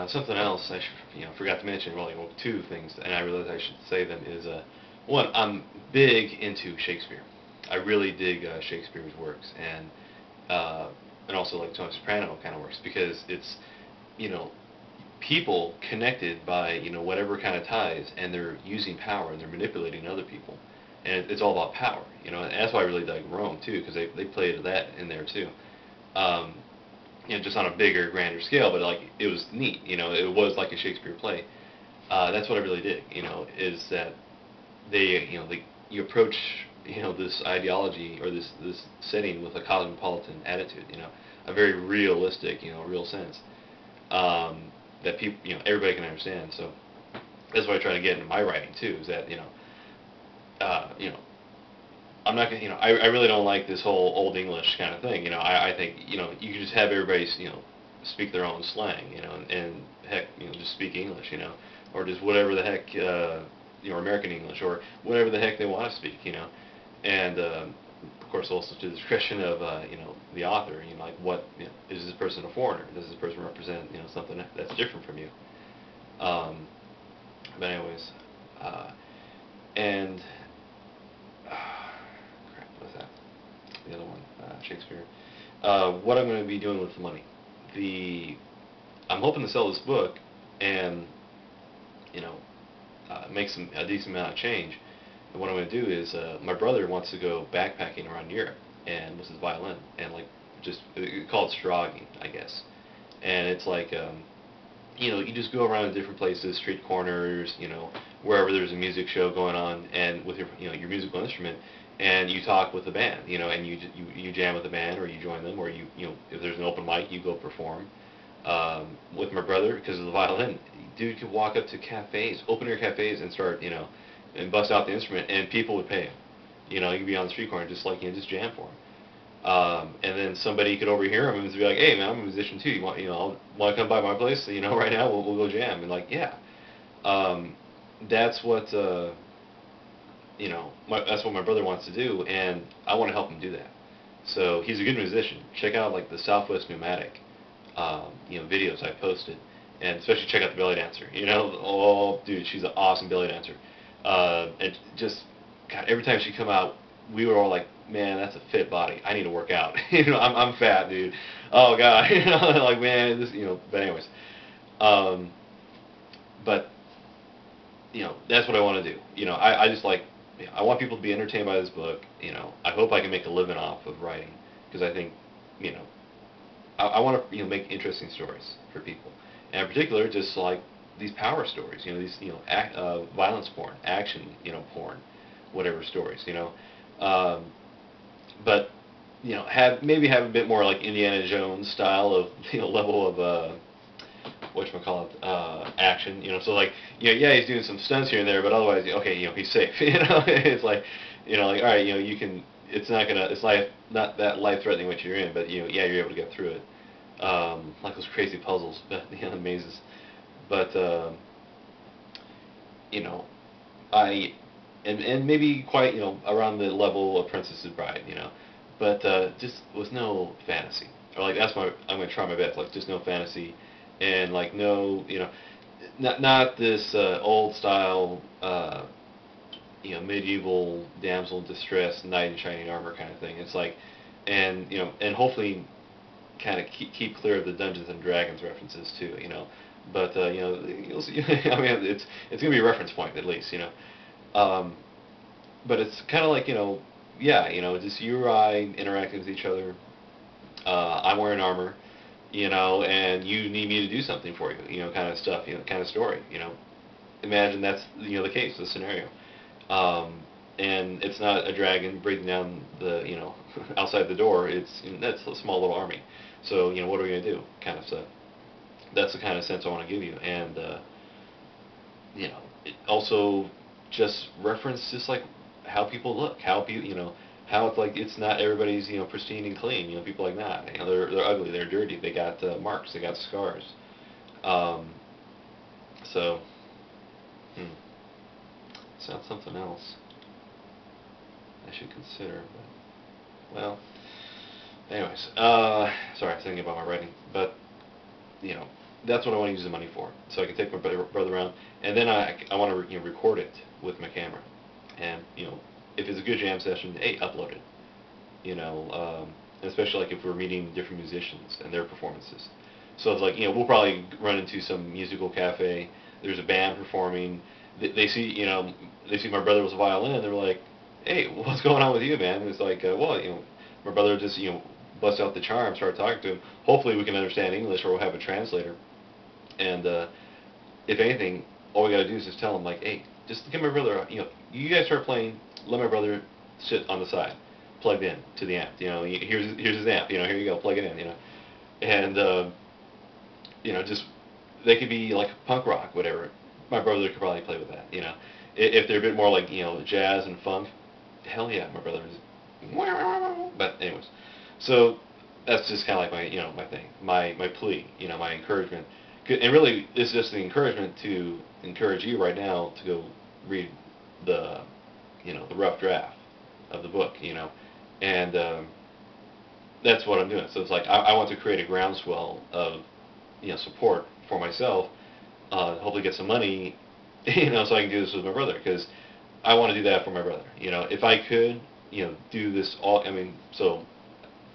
Something else I forgot to mention. Well, two things, and I realized I should say them. Is one, I'm big into Shakespeare. I really dig Shakespeare's works, uh, and also like Tony Soprano kind of works because it's you know people connected by whatever kind of ties, and they're using power and they're manipulating other people, and it's all about power. And that's why I really like Rome too, because they played that in there too. Um, just on a bigger, grander scale, but like it was neat. It was like a Shakespeare play. That's what I really dig. Is that you approach this ideology or this setting with a cosmopolitan attitude. A very realistic, real sense that people, everybody can understand. So that's what I try to get in my writing too. Is that uh, you know, I'm not gonna, I really don't like this whole old English kind of thing. I think, you can just have everybody, speak their own slang, and heck, just speak English, or just whatever the heck, American English, or whatever the heck they want to speak, and of course also to the discretion of, the author, like what, is this person a foreigner? Does this person represent, something that's different from you? Um, but anyways, and crap, what was that? The other one, Shakespeare. What I'm going to be doing with the money. The I'm hoping to sell this book and you know make a decent amount of change. And what I'm going to do is my brother wants to go backpacking around Europe and with his violin and like just called Strogging, I guess. And it's like you just go around to different places, street corners, wherever there's a music show going on, and with your musical instrument, and you talk with the band, and you jam with the band, or you join them, or if there's an open mic, you go perform. With my brother, because of the violin, dude could walk up to cafes, open air cafes, and start, and bust out the instrument, and people would pay him. You could be on the street corner, just like just jam for him. And then somebody could overhear him and be like, "Hey man, I'm a musician too. Want to come by my place? Right now we'll go jam." And like, yeah, um, that's what that's what my brother wants to do, and I want to help him do that. So he's a good musician. Check out like the Southwest Nomadic, videos I posted, and especially check out the belly dancer. Oh dude, she's an awesome belly dancer. And just God, every time she come out, we were all like, man, that's a fit body. I need to work out. I'm fat, dude. Oh God, like man, this, But anyways, um, but that's what I want to do. I just like, I want people to be entertained by this book. I hope I can make a living off of writing because I think, you know, I want to make interesting stories for people, and in particular, just like these power stories. These violence porn, action porn, whatever stories. Um, but have a bit more like Indiana Jones style of level of whatchamacallit, action. So like yeah, he's doing some stunts here and there, but otherwise okay, he's safe. It's like like all right, you can. It's not that life threatening what you're in, but yeah, you're able to get through it. Like those crazy puzzles, but mazes. But you know I and maybe quite around the level of Princess's Bride, but just with no fantasy, or like that's my I'm gonna try my best, like just no fantasy, and like no not this old style medieval damsel in distress knight in shining armor kind of thing. It's like and hopefully kind of keep clear of the Dungeons and Dragons references too, but you'll see. I mean, it's gonna be a reference point at least, um, but it's kind of like yeah, just you or I interacting with each other. I'm wearing armor, and you need me to do something for you, kind of stuff, kind of story. Imagine that's the case, the scenario, and it's not a dragon breathing down the outside the door. It's that's a small little army. So what are we gonna do? Kind of stuff. That's the kind of sense I want to give you, and it also just reference just like how people look, how people, how it's like it's not everybody's pristine and clean. People like that. They're ugly, they're dirty, they got marks, they got scars. Um, so, hmm, sounds something else I should consider. But well, anyways, sorry, I was thinking about my writing, but you know, that's what I want to use the money for. So I can take my brother around, and then I want to record it with my camera, and if it's a good jam session, hey, upload it. Especially like if we're meeting different musicians and their performances. So it's like we'll probably run into some musical cafe. There's a band performing. They see my brother was a violin. They're like, hey, what's going on with you, man? And it's like, well, my brother just bust out the charm, start talking to him. Hopefully we can understand English, or we'll have a translator. And if anything, all we gotta do is just tell him like, hey, just get my brother. You guys start playing. Let my brother sit on the side, plugged in to the amp. Here's his amp. Here you go, plug it in. And just they could be like punk rock, whatever. My brother could probably play with that. If they're a bit more like jazz and funk, hell yeah, my brother is. But anyways, so that's just kind of like my thing, my plea, my encouragement, and really it's just the encouragement to encourage you right now to go read the the rough draft of the book, and that's what I'm doing. So it's like I want to create a groundswell of support for myself, hopefully get some money, so I can do this with my brother, because I want to do that for my brother. If I could, do this all, so,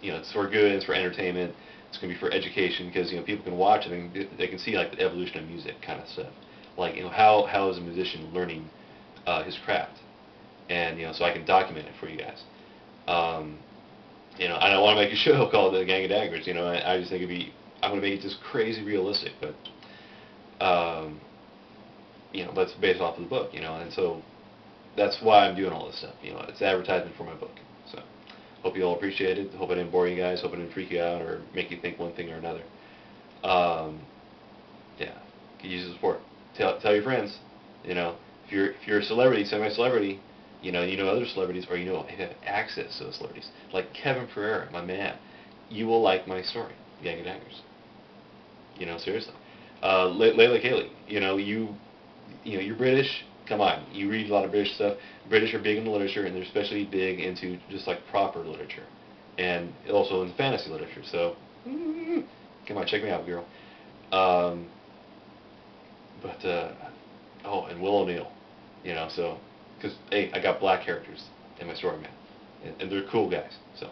it's for good, it's for entertainment, it's going to be for education, because, people can watch it and they can see, like, the evolution of music kind of stuff. Like, how is a musician learning his craft? And, so I can document it for you guys. I don't want to make a show called The Gang of Daggers, I just think I'm going to make it just crazy realistic, but, but it's based off of the book, and so that's why I'm doing all this stuff. It's advertisement for my book. So, hope you all appreciate it. Hope I didn't bore you guys. Hope I didn't freak you out or make you think one thing or another. Yeah, could use the support. Tell your friends. If you're a celebrity, semi-celebrity, you know other celebrities, or you have access to those celebrities, like Kevin Pereira, my man. You will like my story, Gang of Daggers. Seriously. Layla Kaylee, you're British. Come on, you read a lot of British stuff. British are big into literature, and they're especially big into just like proper literature, and also in fantasy literature. So, come on, check me out, girl. And Will O'Neill, so because hey, I got black characters in my story, man, and they're cool guys. So,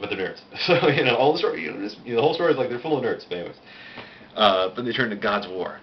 but they're nerds. So all the story, the whole story is like they're full of nerds. But anyways, but they turn to God's War.